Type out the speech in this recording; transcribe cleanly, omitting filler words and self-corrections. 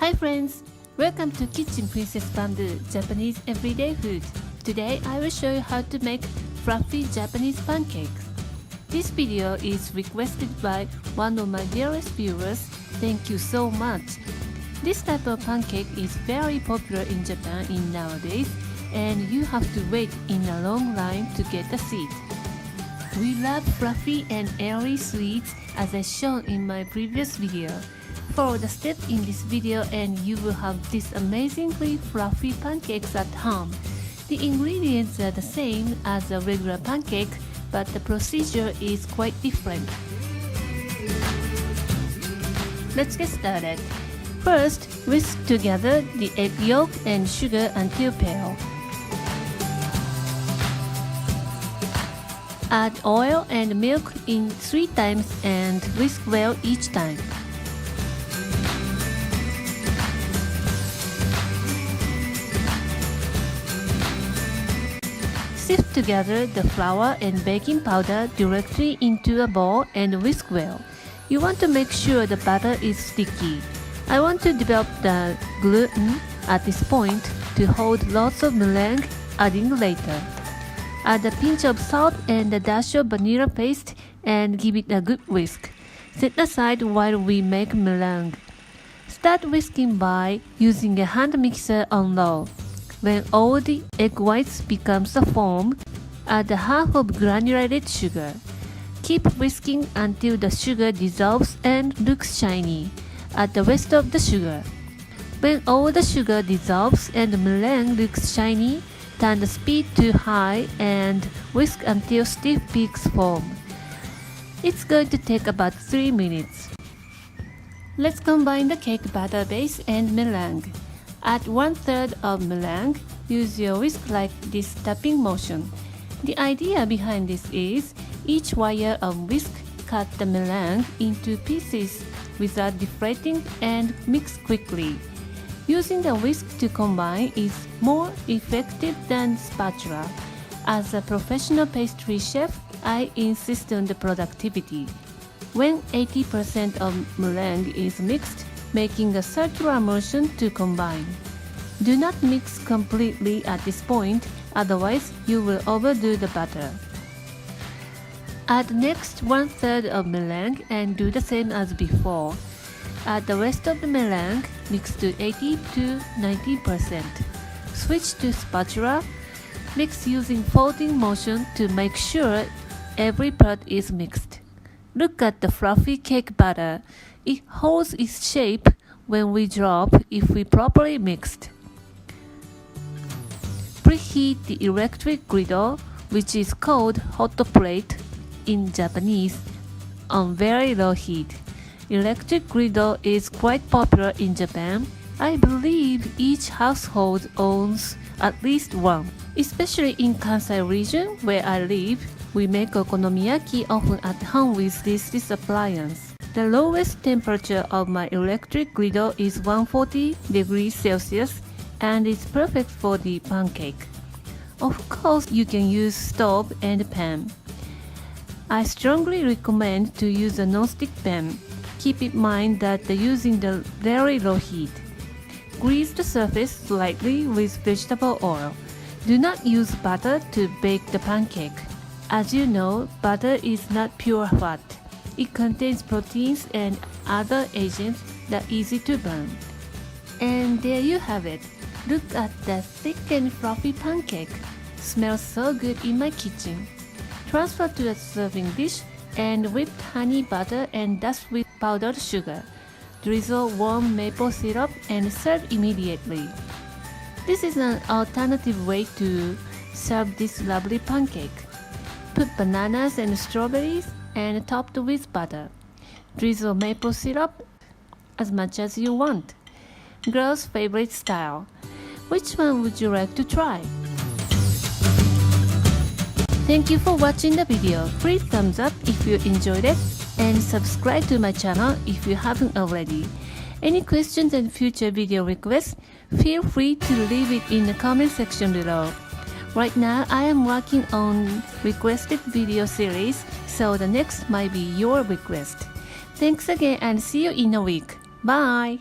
Hi friends! Welcome to Kitchen Princess Bamboo Japanese Everyday Food. Today I will show you how to make fluffy Japanese pancakes. This video is requested by one of my dearest viewers. Thank you so much. This type of pancake is very popular in Japan nowadays, and you have to wait in a long line to get a seat. We love fluffy and airy sweets as I shown in my previous video. Follow the steps in this video and you will have these amazingly fluffy pancakes at home. The ingredients are the same as a regular pancake, but the procedure is quite different. Let's get started. First, whisk together the egg yolk and sugar until pale. Add oil and milk in 3 times and whisk well each time. Sift together the flour and baking powder directly into a bowl and whisk well. You want to make sure the batter is sticky. I want to develop the gluten at this point to hold lots of meringue, adding later. Add a pinch of salt and a dash of vanilla paste and give it a good whisk. Set aside while we make meringue. Start whisking by using a hand mixer on low. When all the egg whites becomes a foam, add a half of granulated sugar. Keep whisking until the sugar dissolves and looks shiny. Add the rest of the sugar. When all the sugar dissolves and the meringue looks shiny, turn the speed to high and whisk until stiff peaks form. It's going to take about 3 minutes. Let's combine the cake batter base and meringue. Add 1/3 of meringue. Use your whisk like this tapping motion. The idea behind this is each wire of whisk cut the meringue into pieces without deflating and mix quickly. Using the whisk to combine is more effective than spatula. As a professional pastry chef, I insist on the productivity. When 80% of meringue is mixed, making a circular motion to combine. Do not mix completely at this point, otherwise you will overdo the batter. Add next 1/3 of meringue and do the same as before. Add the rest of the meringue, mix to 80 to 90%. Switch to spatula. Mix using folding motion to make sure every part is mixed. Look at the fluffy cake batter. It holds its shape when we drop if we properly mixed. Preheat the electric griddle, which is called hot plate in Japanese, on very low heat. Electric griddle is quite popular in Japan. I believe each household owns at least one. Especially in Kansai region where I live, we make okonomiyaki often at home with this appliance. The lowest temperature of my electric griddle is 140 degrees Celsius and it's perfect for the pancake. Of course, you can use stove and pan. I strongly recommend to use a non-stick pan. Keep in mind that using the very low heat. Grease the surface slightly with vegetable oil. Do not use butter to bake the pancake. As you know, butter is not pure fat. It contains proteins and other agents that are easy to burn. And there you have it. Look at that thick and fluffy pancake. Smells so good in my kitchen. Transfer to a serving dish and whip honey butter and dust with powdered sugar. Drizzle warm maple syrup and serve immediately. This is an alternative way to serve this lovely pancake. Put bananas and strawberries and topped with butter. Drizzle maple syrup as much as you want. Girls' favorite style. Which one would you like to try? Thank you for watching the video. Please thumbs up if you enjoyed it and subscribe to my channel if you haven't already. Any questions and future video requests, feel free to leave it in the comment section below. Right now, I am working on requested video series, so the next might be your request. Thanks again and see you in a week. Bye!